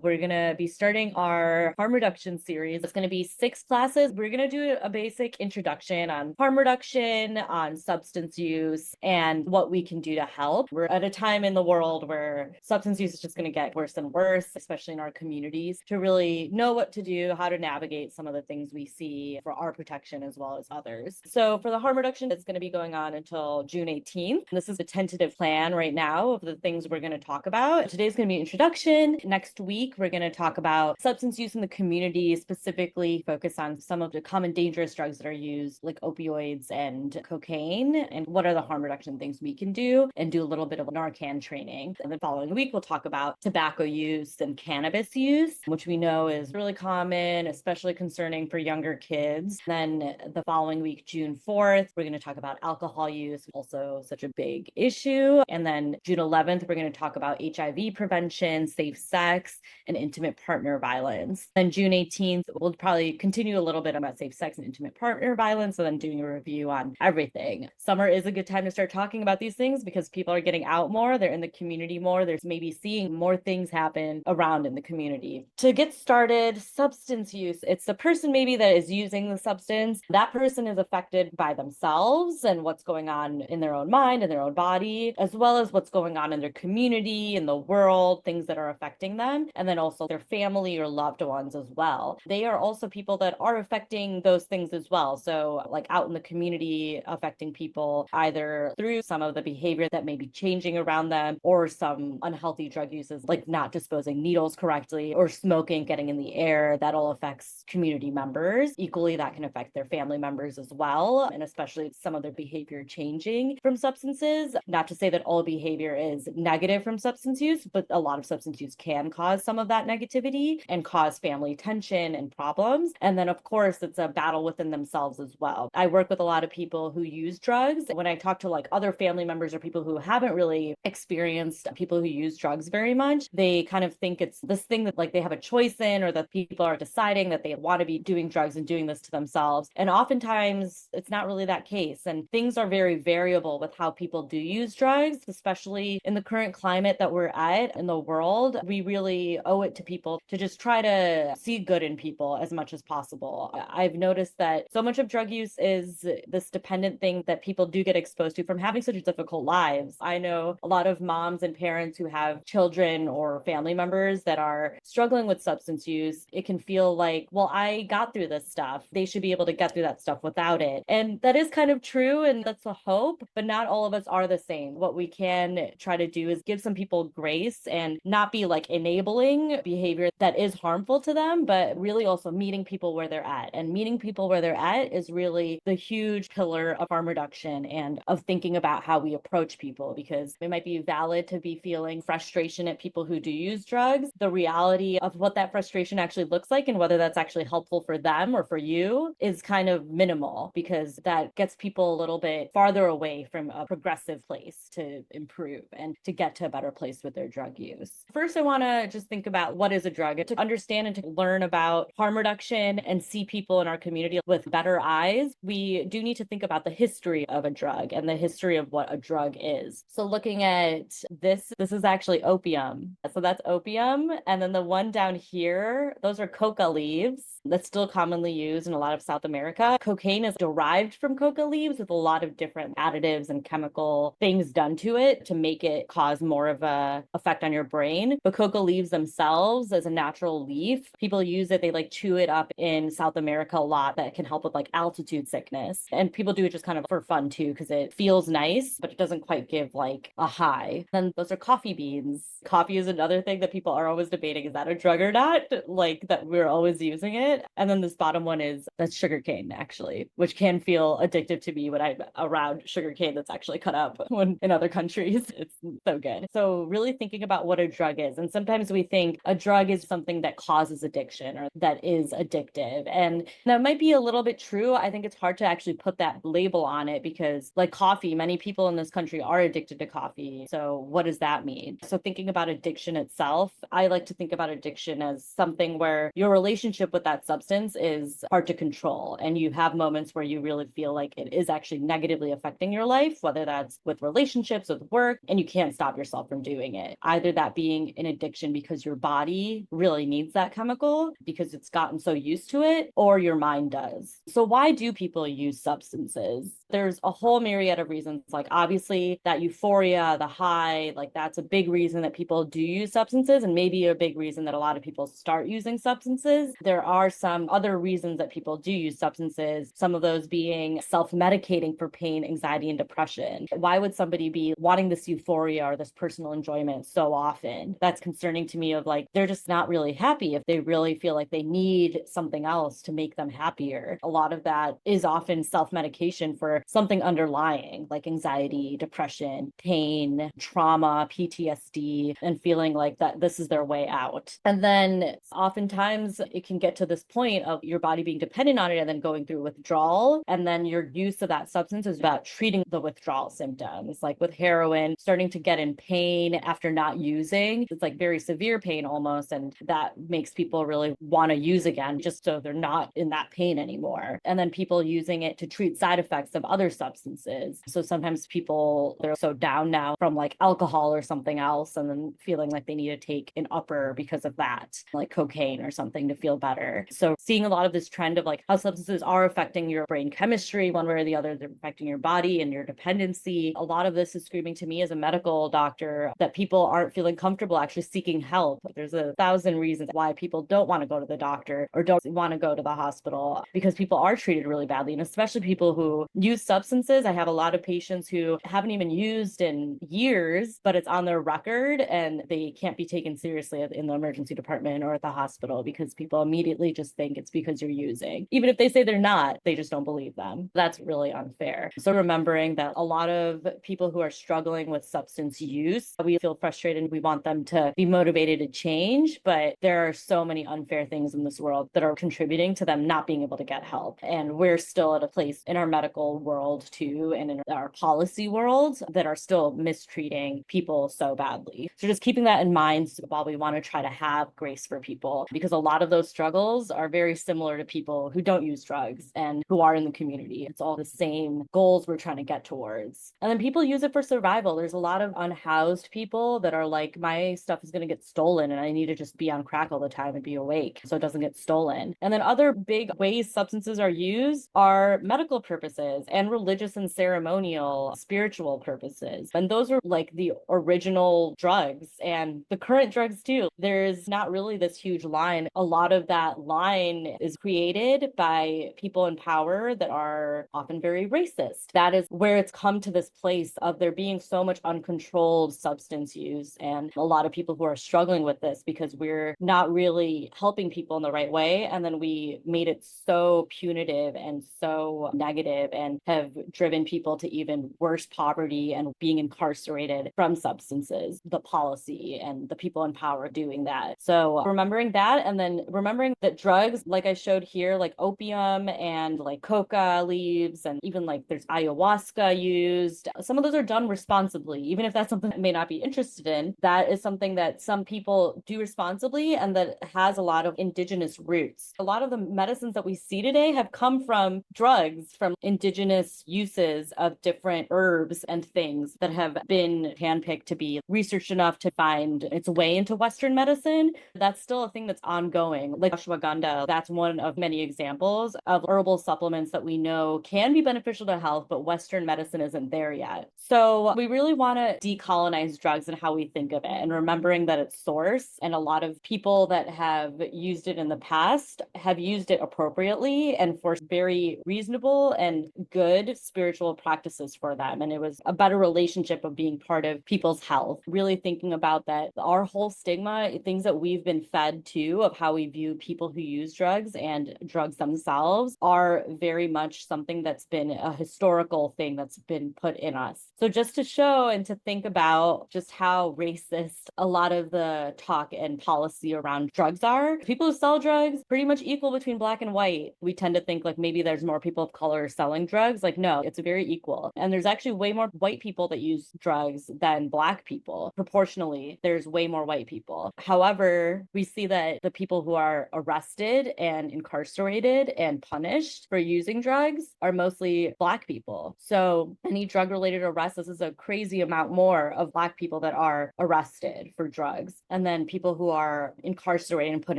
We're going to be starting our harm reduction series. It's going to be 6 classes. We're going to do a basic introduction on harm reduction, on substance use, and what we can do to help. We're at a time in the world where substance use is just going to get worse and worse, especially in our communities, to really know what to do, how to navigate some of the things we see for our protection as well as others. So for the harm reduction, it's going to be going on until June 18th. This is the tentative plan right now of the things we're going to talk about. Today's going to be introduction. Next week, we're going to talk about substance use in the community, specifically focus on some of the common dangerous drugs that are used, like opioids and cocaine, and what are the harm reduction things we can do, and do a little bit of Narcan training. And the following week, we'll talk about tobacco use and cannabis use, which we know is really common, especially concerning for younger kids. Then the following week, June 4th, we're going to talk about alcohol use, also such a big issue. And then June 11th, we're going to talk about HIV prevention, safe sex, and intimate partner violence. Then June 18th, we'll probably continue a little bit about safe sex and intimate partner violence, and then doing a review on everything. Summer is a good time to start talking about these things because people are getting out more, they're in the community more, there's maybe seeing more things happen around in the community. To get started, substance use, it's the person maybe that is using the substance. That person is affected by themselves and what's going on in their own mind and their own body, as well as what's going on in their community, in the world, things that are affecting them, and then also their family or loved ones as well. They are also people that are affecting those things as well. So like out in the community, affecting people either through some of the behavior that may be changing around them or some unhealthy drug uses, like not disposing needles correctly or smoking getting in the air. That all affects community members. Equally, that can affect their family members as well, and especially some of their behavior changing from substances. Not to say that all behavior is negative from substance use, but a lot of substance use can cause some of that negativity and cause family tension and problems. And then, of course, it's a battle within themselves as well. I work with a lot of people who use drugs. When I talk to like other family members or people who haven't really experienced people who use drugs very much, they kind of think it's this thing that like they have a choice in, or that people are deciding that they want to be doing drugs and doing this to themselves. And oftentimes it's not really that case. And things are very variable with how people do use drugs, especially in the current climate that we're at in the world. We really owe it to people to just try to see good in people as much as possible. I've noticed that so much of drug use is this dependent thing that people do get exposed to from having such difficult lives. I know a lot of moms and parents who have children or family members that are struggling with substance use. It can feel like, well, I got through this stuff. They should be able to get through that stuff without it. And that is kind of true, and that's a hope, but not all of us are the same. What we can try to do is give some people grace and not be like enabling behavior that is harmful to them, but really also meeting people where they're at. And meeting people where they're at is really the huge pillar of harm reduction and of thinking about how we approach people, because it might be valid to be feeling frustration at people who do use drugs. The reality of what that frustration actually looks like and whether that's actually helpful for them or for you is kind of minimal, because that gets people a little bit farther away from a progressive place to improve and to get to a better place with their drug use. First, I want to just think about what is a drug, to understand and to learn about harm reduction and see people in our community with better eyes. We do need to think about the history of a drug and the history of what a drug is. So looking at this is actually opium. So that's opium. And then the one down here, those are coca leaves. That's still commonly used in a lot of South America. Cocaine is derived from coca leaves with a lot of different additives and chemical things done to it to make it cause more of a effect on your brain. But coca leaves themselves as a natural leaf, people use it, they like chew it up in South America a lot. That can help with like altitude sickness. And people do it just kind of for fun too, because it feels nice, but it doesn't quite give like a high. Then those are coffee beans. Coffee is another thing that people are always debating, is that a drug or not? Like that we're always using it. And then this bottom one that's sugarcane, actually, which can feel addictive to me when I'm around sugarcane that's actually cut up when in other countries. It's so good. So really thinking about what a drug is. And sometimes we think a drug is something that causes addiction or that is addictive. And that might be a little bit true. I think it's hard to actually put that label on it because like coffee, many people in this country are addicted to coffee. So what does that mean? So thinking about addiction itself, I like to think about addiction as something where your relationship with that substance is hard to control. And you have moments where you really feel like it is actually negatively affecting your life, whether that's with relationships, with work, and you can't stop yourself from doing it. Either that being an addiction because you're your body really needs that chemical because it's gotten so used to it, or your mind does. So why do people use substances? There's a whole myriad of reasons, like obviously that euphoria, the high, like that's a big reason that people do use substances, and maybe a big reason that a lot of people start using substances. There are some other reasons that people do use substances, some of those being self-medicating for pain, anxiety, and depression. Why would somebody be wanting this euphoria or this personal enjoyment so often? That's concerning to me, of like, they're just not really happy if they really feel like they need something else to make them happier. A lot of that is often self-medication for something underlying, like anxiety, depression, pain, trauma, PTSD, and feeling like that this is their way out. And then oftentimes it can get to this point of your body being dependent on it and then going through withdrawal. And then your use of that substance is about treating the withdrawal symptoms. Like with heroin, starting to get in pain after not using. It's like very severe pain almost. And that makes people really want to use again, just so they're not in that pain anymore. And then people using it to treat side effects of other substances. So sometimes people, they're so down now from like alcohol or something else, and then feeling like they need to take an upper because of that, like cocaine or something to feel better. So seeing a lot of this trend of like how substances are affecting your brain chemistry one way or the other, they're affecting your body and your dependency. A lot of this is screaming to me as a medical doctor that people aren't feeling comfortable actually seeking help. There's 1,000 reasons why people don't want to go to the doctor or don't want to go to the hospital, because people are treated really badly. And especially people who use substances. I have a lot of patients who haven't even used in years, but it's on their record and they can't be taken seriously in the emergency department or at the hospital because people immediately just think it's because you're using. Even if they say they're not, they just don't believe them. That's really unfair. So remembering that a lot of people who are struggling with substance use, we feel frustrated. We want them to be motivated to change, but there are so many unfair things in this world that are contributing to them not being able to get help. And we're still at a place in our medical world too, and in our policy world, that are still mistreating people so badly. So just keeping that in mind while we want to try to have grace for people, because a lot of those struggles are very similar to people who don't use drugs and who are in the community. It's all the same goals we're trying to get towards. And then people use it for survival. There's a lot of unhoused people that are like, my stuff is going to get stolen and I need to just be on crack all the time and be awake so it doesn't get stolen. And then other big ways substances are used are medical purposes and religious and ceremonial spiritual purposes. And those are like the original drugs and the current drugs too. There's not really this huge line. A lot of that line is created by people in power that are often very racist. That is where it's come to this place of there being so much uncontrolled substance use, and a lot of people who are struggling with this because we're not really helping people in the right way. And then we made it so punitive and so negative and have driven people to even worse poverty and being incarcerated from substances, the policy and the people in power doing that. So remembering that, and then remembering that drugs, like I showed here, like opium and like coca leaves, and even like there's ayahuasca used. Some of those are done responsibly, even if that's something that may not be interested in. That is something that some people do responsibly and that has a lot of indigenous roots. A lot of the medicines that we see today have come from drugs, from indigenous uses of different herbs and things that have been handpicked to be researched enough to find its way into Western medicine. That's still a thing that's ongoing. Like ashwagandha, that's one of many examples of herbal supplements that we know can be beneficial to health, but Western medicine isn't there yet. So we really want to decolonize drugs and how we think of it, and remembering that it's source, and a lot of people that have used it in the past have used it appropriately and for very reasonable and good spiritual practices for them. And it was a better relationship of being part of people's health, really thinking about that our whole stigma, things that we've been fed to of how we view people who use drugs and drugs themselves, are very much something that's been a historical thing that's been put in us. So just to show and to think about just how racist a lot of the talk and policy around drugs are. People who sell drugs, pretty much equal between black and white. We tend to think like maybe there's more people of color selling drugs. drugs. Like, no, it's very equal. And there's actually way more white people that use drugs than Black people. Proportionally, there's way more white people. However, we see that the people who are arrested and incarcerated and punished for using drugs are mostly Black people. So any drug related arrests, this is a crazy amount more of Black people that are arrested for drugs. And then people who are incarcerated and put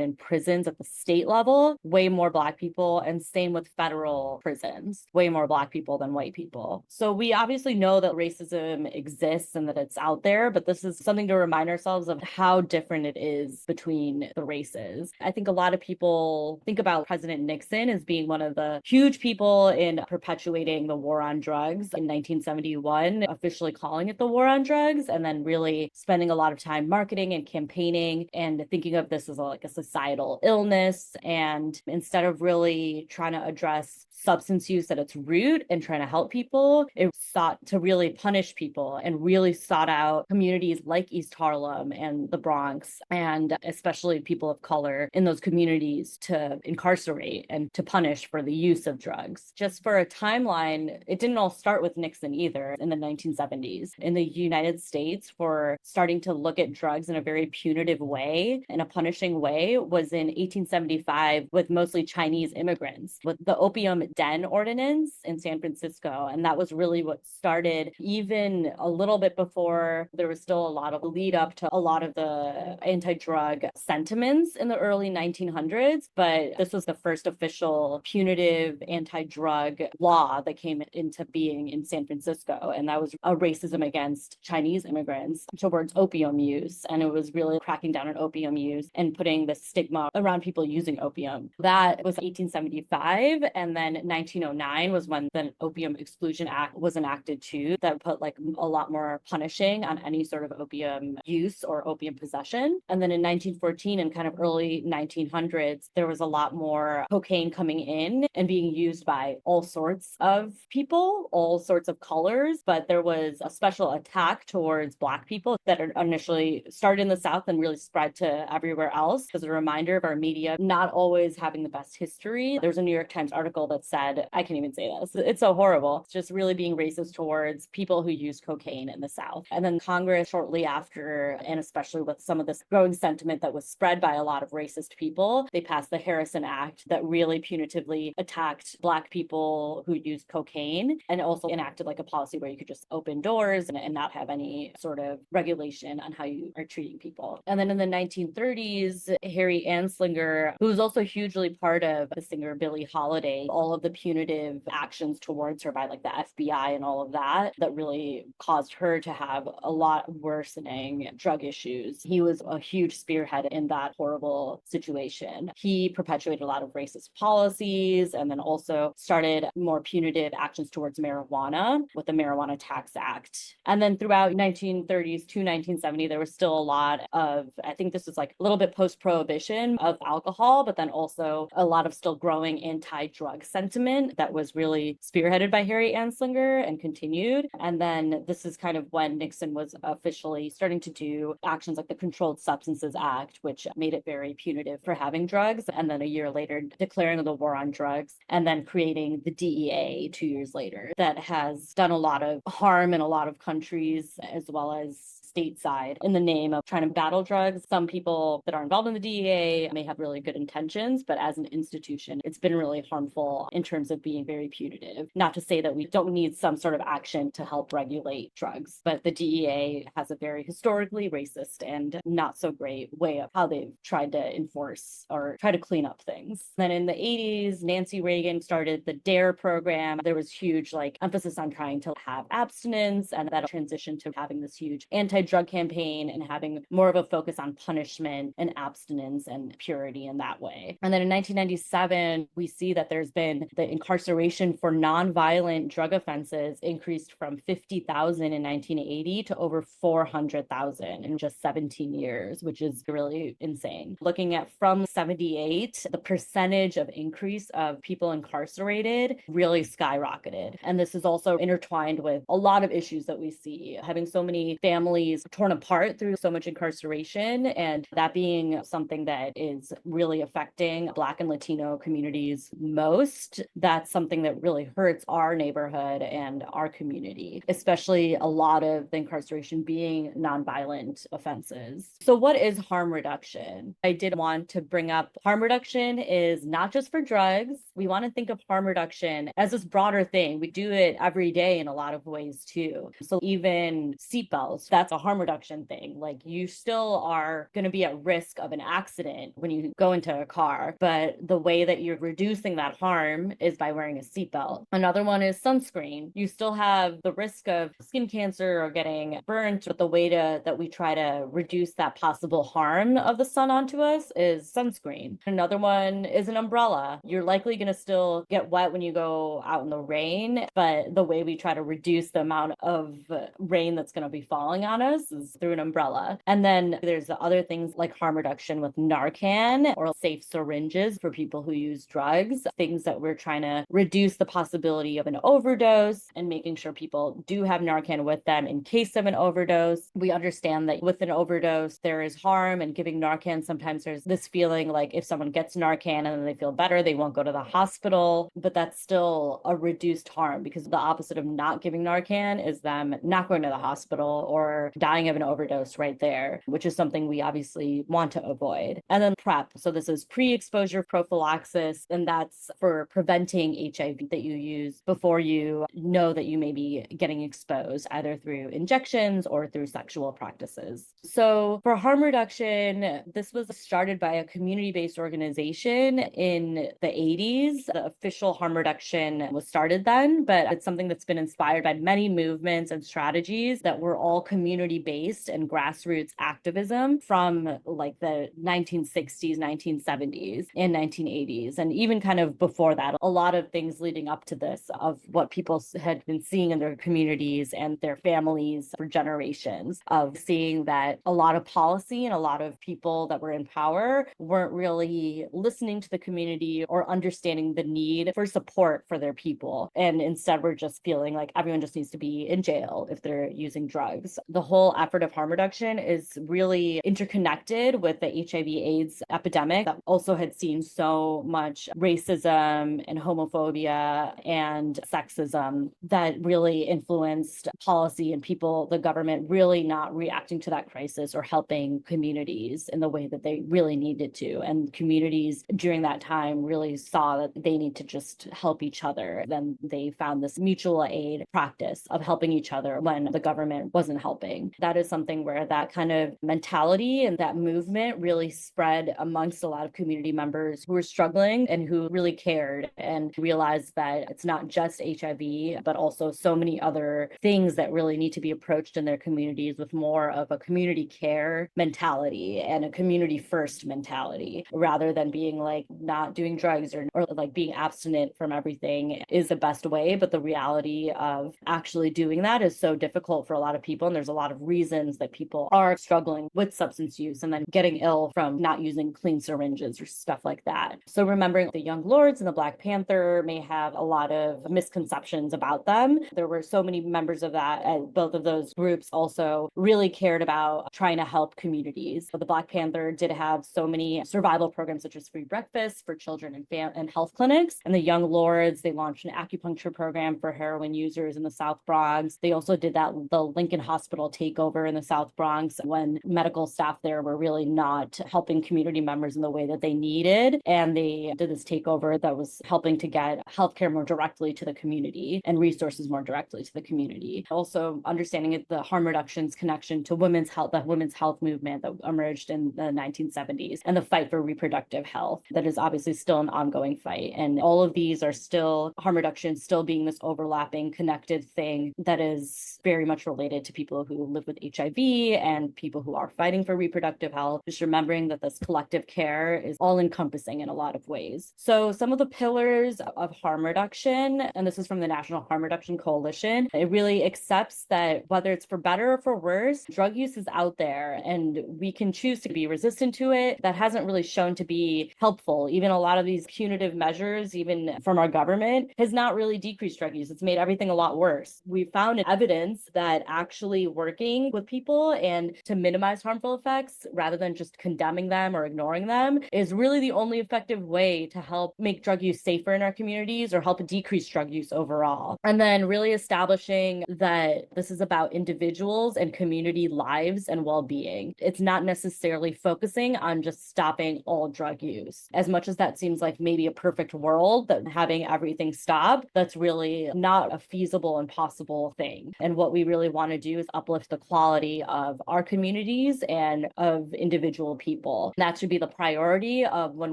in prisons at the state level, way more Black people. And same with federal prisons, way more Black people than white people. So we obviously know that racism exists and that it's out there, but this is something to remind ourselves of how different it is between the races. I think a lot of people think about President Nixon as being one of the huge people in perpetuating the war on drugs in 1971, officially calling it the war on drugs, and then really spending a lot of time marketing and campaigning and thinking of this as like a societal illness. And instead of really trying to address substance use at its root and trying to help people, it sought to really punish people and really sought out communities like East Harlem and the Bronx, and especially people of color in those communities, to incarcerate and to punish for the use of drugs. Just for a timeline, it didn't all start with Nixon either in the 1970s. In the United States, for starting to look at drugs in a very punitive way, in a punishing way, was in 1875 with mostly Chinese immigrants, with the opium den ordinance in San Francisco. And that was really what started, even a little bit before. There was still a lot of lead up to a lot of the anti-drug sentiments in the early 1900s, but this was the first official punitive anti-drug law that came into being in San Francisco. And that was a racism against Chinese immigrants towards opium use. And it was really cracking down on opium use and putting the stigma around people using opium. That was 1875. And then 1909 was when the Opium Exclusion Act was enacted too, that put like a lot more punishing on any sort of opium use or opium possession. And then in 1914 and kind of early 1900s, there was a lot more cocaine coming in and being used by all sorts of people, all sorts of colors. But there was a special attack towards Black people that initially started in the South and really spread to everywhere else. As a reminder of our media not always having the best history. There's a New York Times article that said, I can't even say this, it's so horrible. It's just really being racist towards people who use cocaine in the South. And then Congress shortly after, and especially with some of this growing sentiment that was spread by a lot of racist people, they passed the Harrison Act that really punitively attacked Black people who used cocaine, and also enacted like a policy where you could just open doors and not have any sort of regulation on how you are treating people. And then in the 1930s, Harry Anslinger, who was also hugely part of the singer Billie Holiday, all of the punitive actions towards her by like the FBI and all of that, that really caused her to have a lot worsening drug issues. He was a huge spearhead in that horrible situation. He perpetuated a lot of racist policies and then also started more punitive actions towards marijuana with the Marijuana Tax Act. And then throughout 1930s to 1970, there was still a lot of, I think this was like a little bit post-prohibition of alcohol, but then also a lot of still growing anti-drug sentiment that was really spearheaded by Harry Anslinger and continued. And then this is kind of when Nixon was officially starting to do actions like the Controlled Substances Act, which made it very punitive for having drugs. And then a year later, declaring the war on drugs, and then creating the DEA 2 years later, that has done a lot of harm in a lot of countries, as well as stateside, in the name of trying to battle drugs. Some people that are involved in the DEA may have really good intentions, but as an institution, it's been really harmful in terms of being very punitive. Not to say that we don't need some sort of action to help regulate drugs, but the DEA has a very historically racist and not so great way of how they've tried to enforce or try to clean up things. Then in the 80s, Nancy Reagan started the DARE program. There was huge like emphasis on trying to have abstinence, and that transitioned to having this huge anti-drug campaign and having more of a focus on punishment and abstinence and purity in that way. And then in 1997, we see that there's been the incarceration for nonviolent drug offenses increased from 50,000 in 1980 to over 400,000 in just 17 years, which is really insane. Looking at from 78, the percentage of increase of people incarcerated really skyrocketed. And this is also intertwined with a lot of issues that we see, having so many families torn apart through so much incarceration, and that being something that is really affecting Black and Latino communities most. past, that's something that really hurts our neighborhood and our community, especially a lot of the incarceration being nonviolent offenses. So what is harm reduction? I did want to bring up harm reduction is not just for drugs. We want to think of harm reduction as this broader thing. We do it every day in a lot of ways too. So even seatbelts, that's a harm reduction thing. Like you still are going to be at risk of an accident when you go into a car, but the way that you're reducing that harm is by wearing a seatbelt. Another one is sunscreen. You still have the risk of skin cancer or getting burnt, but the way that we try to reduce that possible harm of the sun onto us is sunscreen. Another one is an umbrella. You're likely going to still get wet when you go out in the rain, but the way we try to reduce the amount of rain that's going to be falling on us is through an umbrella. And then there's the other things like harm reduction with Narcan or safe syringes for people who use drugs, things that we're trying to reduce the possibility of an overdose and making sure people do have Narcan with them in case of an overdose. We understand that with an overdose, there is harm, and giving Narcan, sometimes there's this feeling like if someone gets Narcan and then they feel better, they won't go to the hospital, but that's still a reduced harm, because the opposite of not giving Narcan is them not going to the hospital or dying of an overdose right there, which is something we obviously want to avoid. And then PrEP. So this is pre-exposure prophylaxis, and that's for preventing HIV that you use before you know that you may be getting exposed, either through injections or through sexual practices. So for harm reduction, this was started by a community-based organization in the 80s. The official harm reduction was started then, but it's something that's been inspired by many movements and strategies that were all community-based and grassroots activism from like the 1960s, 1970s, and 1980s. And even kind of before that, a lot of things leading up to this of what people had been seeing in their communities and their families for generations, of seeing that a lot of policy and a lot of people that were in power weren't really listening to the community or understanding the need for support for their people. And instead, we're just feeling like everyone just needs to be in jail if they're using drugs. The whole effort of harm reduction is really interconnected with the HIV/AIDS epidemic that also had seen so much racism and homophobia and sexism that really influenced policy and people, the government really not reacting to that crisis or helping communities in the way that they really needed to. And communities during that time really saw that they need to just help each other. Then they found this mutual aid practice of helping each other when the government wasn't helping. That is something where that kind of mentality and that movement really spread amongst a lot of community members who were struggling and who really cared and realized that it's not just HIV, but also so many other things that really need to be approached in their communities with more of a community care mentality and a community first mentality, rather than being like not doing drugs or like being abstinent from everything is the best way. But the reality of actually doing that is so difficult for a lot of people. And there's a lot of reasons that people are struggling with substance use and then getting ill from not using clean syringes or stuff like that. So remembering the Young Lords and the Black Panther may have a lot of misconceptions about them. There were so many members of that, and both of those groups also really cared about trying to help communities. So the Black Panther did have so many survival programs such as free breakfast for children and health clinics. And the Young Lords, they launched an acupuncture program for heroin users in the South Bronx. They also did the Lincoln Hospital takeover in the South Bronx when medical staff there were really not helping community members in the way that they needed. And they did this takeover that was helping to get healthcare more directly to the community and resources more directly to the community. Also understanding the harm reduction's connection to women's health, the women's health movement that emerged in the 1970s, and the fight for reproductive health that is obviously still an ongoing fight. And all of these are still harm reduction, still being this overlapping connected thing that is very much related to people who live with HIV and people who are fighting for reproductive health. Just remembering that this collective care is all encompassing in a lot of ways. So some of the pillars of harm reduction, and this is from the National Harm Reduction Coalition, it really accepts that whether it's for better or for worse, drug use is out there and we can choose to be resistant to it. That hasn't really shown to be helpful. Even a lot of these punitive measures, even from our government, has not really decreased drug use. It's made everything a lot worse. We found evidence that actually working with people and to minimize harmful effects rather than just condemning them or ignoring them is really the only effective way to help make drug use safer in our communities or help decrease drug use overall. And then really establishing that this is about individuals and community lives and well-being. It's not necessarily focusing on just stopping all drug use. As much as that seems like maybe a perfect world, that having everything stop, that's really not a feasible and possible thing. And what we really want to do is uplift the quality of our communities and of individual people. That should be the priority of when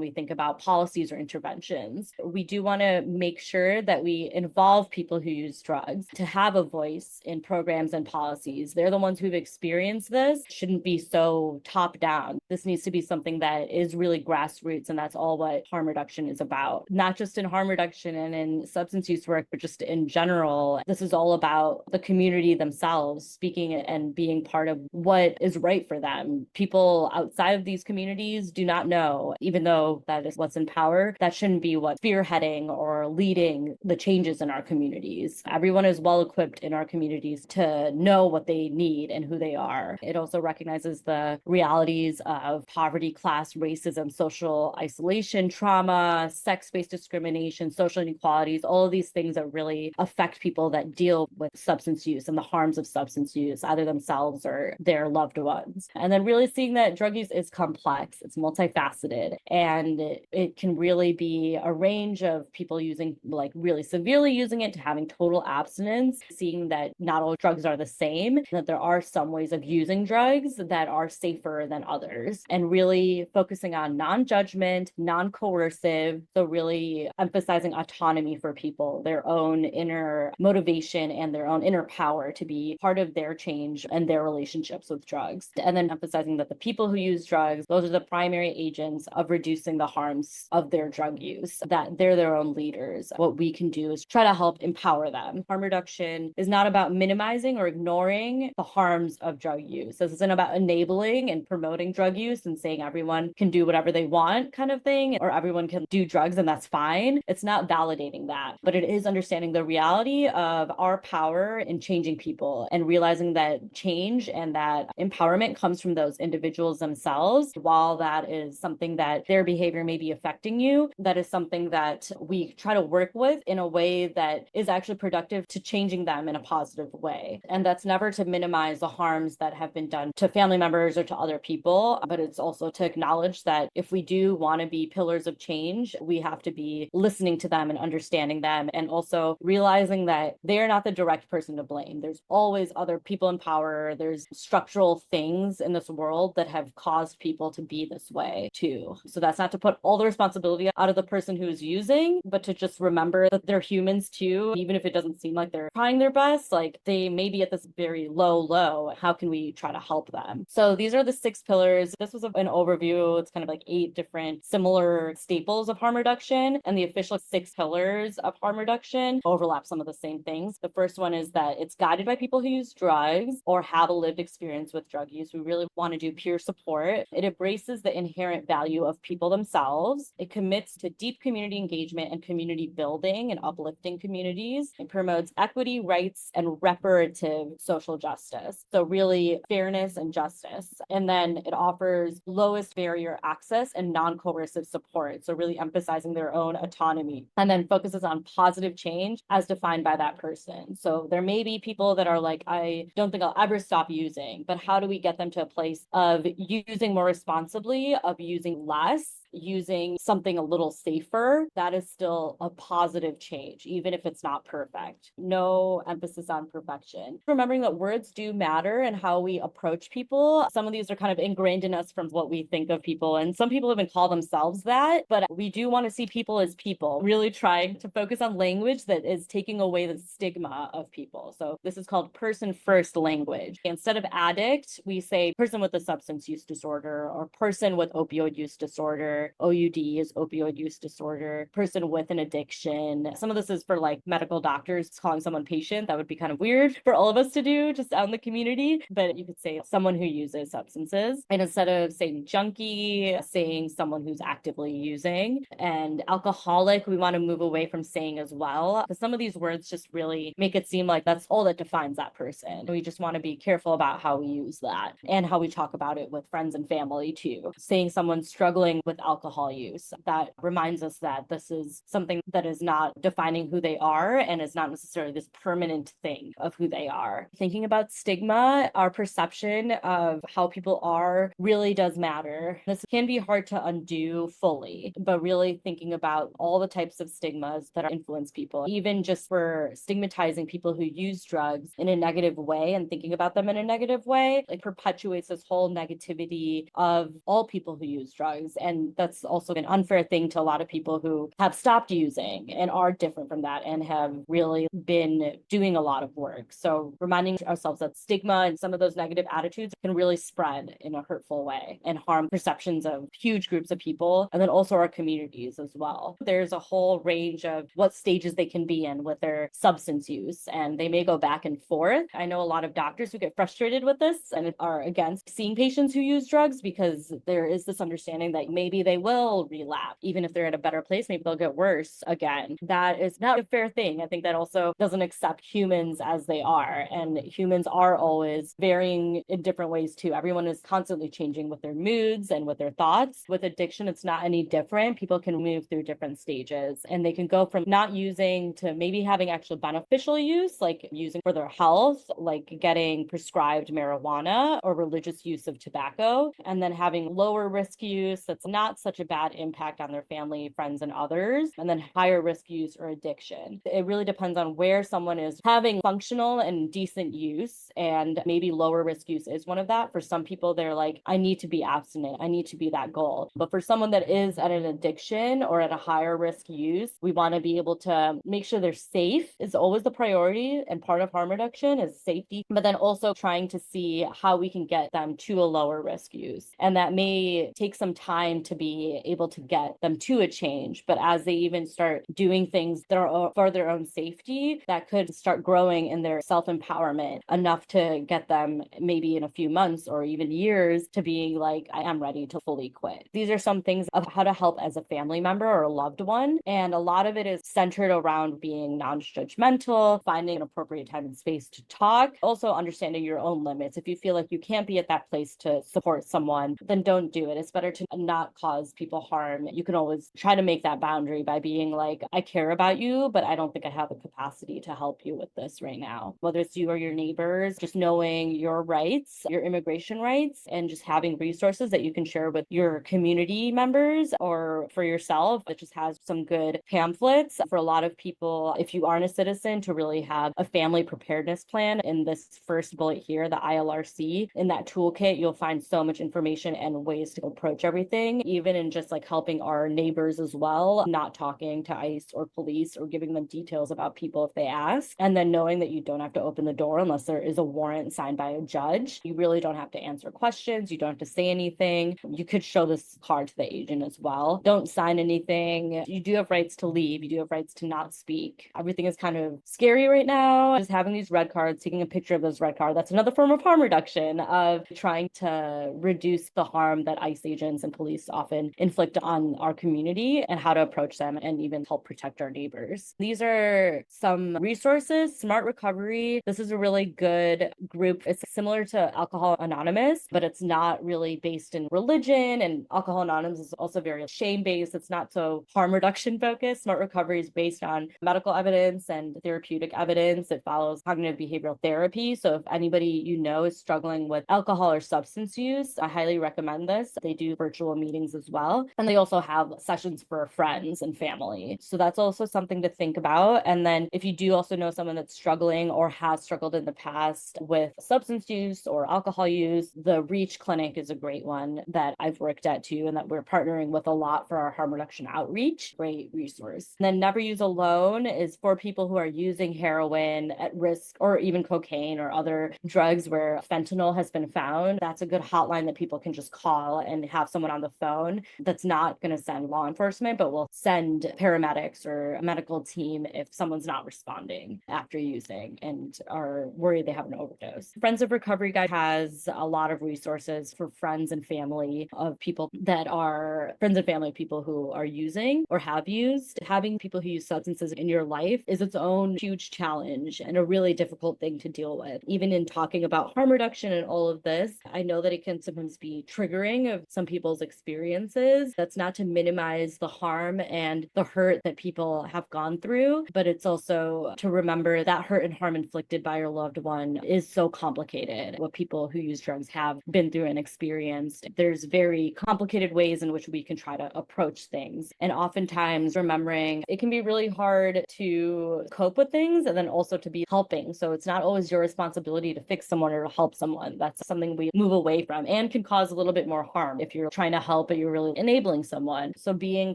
we think about policies or interventions. We do want to make sure that we involve people who use drugs to have a voice in programs and policies. They're the ones who've experienced this. It shouldn't be so top down. This needs to be something that is really grassroots, and that's all what harm reduction is about. Not just in harm reduction and in substance use work, but just in general. This is all about the community themselves speaking and being part of what is right for them. People outside of these communities do not know, even though that is what's in power. That shouldn't be what's spearheading or leading the changes in our communities. Everyone is well equipped in our communities to know what they need and who they are. It also recognizes the realities of poverty, class, racism, social isolation, trauma, sex-based discrimination, social inequalities, all of these things that really affect people that deal with substance use and the harms of substance use, either themselves or their loved ones. And then really seeing that drug use is complex, it's multifaceted, and it can really be a range of people using, like really severely using it, to having total abstinence, seeing that not all drugs are the same, that there are some ways of using drugs that are safer than others, and really focusing on non-judgment, non-coercive, so really emphasizing autonomy for people, their own inner motivation and their own inner power to be part of their change and their relationships with drugs. And then emphasizing that the people who use drugs, those are the primary agents of reducing the harms of their drug use, that they're their own leaders. What we can do is try to help empower them. Harm reduction is not about minimizing or ignoring the harms of drug use. This isn't about enabling and promoting drug use and saying everyone can do whatever they want kind of thing, or everyone can do drugs and that's fine. It's not validating that, but it is understanding the reality of our power in changing people and realizing that change and that empowerment comes from those individuals themselves. While that is something that their behavior may be affecting you, that is something that we try to work with in a way that is actually productive to changing them in a positive way. And that's never to minimize the harms that have been done to family members or to other people, but it's also to acknowledge that if we do want to be pillars of change, we have to be listening to them and understanding them, and also realizing that they're not the direct person to blame. There's always other people in power. There's structural things in this world that have caused people to be this way too. So that's not to put all the responsibility out of the person who is using, but to just remember that they're humans too. Even if it doesn't seem like they're trying their best, like they may be at this very low. How can we try to help them? So these are the 6 pillars. This was an overview. It's kind of like 8 different similar staples of harm reduction, and the official 6 pillars of harm reduction overlap some of the same things. The first one is that it's guided by people who use drugs or have a lived experience with drug use. We really want to do peer support. It embraces the inherent value of people themselves. It commits to deep community engagement and community building and uplifting communities. It promotes equity, rights, and reparative social justice. So really fairness and justice. And then it offers lowest barrier access and non-coercive support. So really emphasizing their own autonomy, and then focuses on positive change as defined by that person. So there may be people that are like, I don't think I'll ever stop using, but how do we get them to a place of using more responsibly, of using less, using something a little safer? That is still a positive change, even if it's not perfect. No emphasis on perfection. Remembering that words do matter and how we approach people. Some of these are kind of ingrained in us from what we think of people, and some people even call themselves that, but we do want to see people as people, really trying to focus on language that is taking away the stigma of people. So this is called person first language. Instead of addict, we say person with a substance use disorder, or person with opioid use disorder. OUD is opioid use disorder, person with an addiction. Some of this is for like medical doctors calling someone patient. That would be kind of weird for all of us to do just out in the community, but you could say someone who uses substances. And instead of saying junkie, saying someone who's actively using. And alcoholic, we want to move away from saying as well, because some of these words just really make it seem like that's all that defines that person. We just want to be careful about how we use that and how we talk about it with friends and family too. Saying someone's struggling with alcohol alcohol use. That reminds us that this is something that is not defining who they are and is not necessarily this permanent thing of who they are. Thinking about stigma, our perception of how people are really does matter. This can be hard to undo fully, but really thinking about all the types of stigmas that influence people, even just for stigmatizing people who use drugs in a negative way and thinking about them in a negative way, like perpetuates this whole negativity of all people who use drugs. And that's also an unfair thing to a lot of people who have stopped using and are different from that and have really been doing a lot of work. So reminding ourselves that stigma and some of those negative attitudes can really spread in a hurtful way and harm perceptions of huge groups of people, and then also our communities as well. There's a whole range of what stages they can be in with their substance use, and they may go back and forth. I know a lot of doctors who get frustrated with this and are against seeing patients who use drugs because there is this understanding that maybe they will relapse. Even if they're at a better place, maybe they'll get worse again. That is not a fair thing. I think that also doesn't accept humans as they are, and humans are always varying in different ways too. Everyone is constantly changing with their moods and with their thoughts. With addiction, it's not any different. People can move through different stages and they can go from not using to maybe having actual beneficial use, like using for their health, like getting prescribed marijuana or religious use of tobacco, and then having lower risk use that's not such a bad impact on their family, friends, and others, and then higher risk use or addiction. It really depends on where someone is having functional and decent use, and maybe lower risk use is one of that. For some people, they're like, I need to be abstinent. I need to be that goal. But for someone that is at an addiction or at a higher risk use, we want to be able to make sure they're safe is always the priority. And part of harm reduction is safety, but then also trying to see how we can get them to a lower risk use. And that may take some time to be able to get them to a change. But as they even start doing things that are for their own safety, that could start growing in their self-empowerment enough to get them maybe in a few months or even years to be like, I am ready to fully quit. These are some things of how to help as a family member or a loved one. And a lot of it is centered around being non-judgmental, finding an appropriate time and space to talk, also understanding your own limits. If you feel like you can't be at that place to support someone, then don't do it. It's better to not cause people harm. You can always try to make that boundary by being like, I care about you, but I don't think I have the capacity to help you with this right now. Whether it's you or your neighbors, just knowing your rights, your immigration rights, and just having resources that you can share with your community members or for yourself. It just has some good pamphlets for a lot of people. If you aren't a citizen, to really have a family preparedness plan. In this first bullet here, the ILRC, in that toolkit, you'll find so much information and ways to approach everything, even in just like helping our neighbors as well, not talking to ICE or police or giving them details about people if they ask. And then knowing that you don't have to open the door unless there is a warrant signed by a judge. You really don't have to answer questions. You don't have to say anything. You could show this card to the agent as well. Don't sign anything. You do have rights to leave. You do have rights to not speak. Everything is kind of scary right now. Just having these red cards, taking a picture of those red cards, that's another form of harm reduction, of trying to reduce the harm that ICE agents and police often inflict on our community and how to approach them and even help protect our neighbors. These are some resources. Smart Recovery, this is a really good group. It's similar to Alcohol Anonymous, but it's not really based in religion, and Alcohol Anonymous is also very shame-based. It's not so harm reduction focused. Smart Recovery is based on medical evidence and therapeutic evidence. It follows cognitive behavioral therapy. So if anybody you know is struggling with alcohol or substance use, I highly recommend this. They do virtual meetings as well. And they also have sessions for friends and family. So that's also something to think about. And then if you do also know someone that's struggling or has struggled in the past with substance use or alcohol use, the Reach Clinic is a great one that I've worked at too, and that we're partnering with a lot for our harm reduction outreach. Great resource. And then Never Use Alone is for people who are using heroin at risk, or even cocaine or other drugs where fentanyl has been found. That's a good hotline that people can just call and have someone on the phone that's not going to send law enforcement, but will send paramedics or a medical team if someone's not responding after using and are worried they have an overdose. Friends of Recovery Guide has a lot of resources for friends and family of people that are friends and family of people who are using or have used. Having people who use substances in your life is its own huge challenge and a really difficult thing to deal with. Even in talking about harm reduction and all of this, I know that it can sometimes be triggering of some people's experience experiences. That's not to minimize the harm and the hurt that people have gone through, but it's also to remember that hurt and harm inflicted by your loved one is so complicated. What people who use drugs have been through and experienced. There's very complicated ways in which we can try to approach things. And oftentimes remembering it can be really hard to cope with things and then also to be helping. So it's not always your responsibility to fix someone or to help someone. That's something we move away from and can cause a little bit more harm if you're trying to help, but you're really enabling someone. So being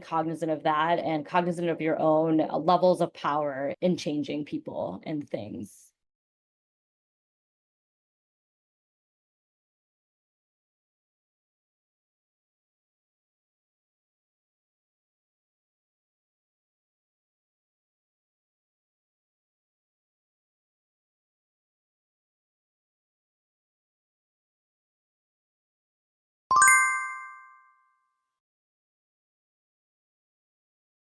cognizant of that and cognizant of your own levels of power in changing people and things.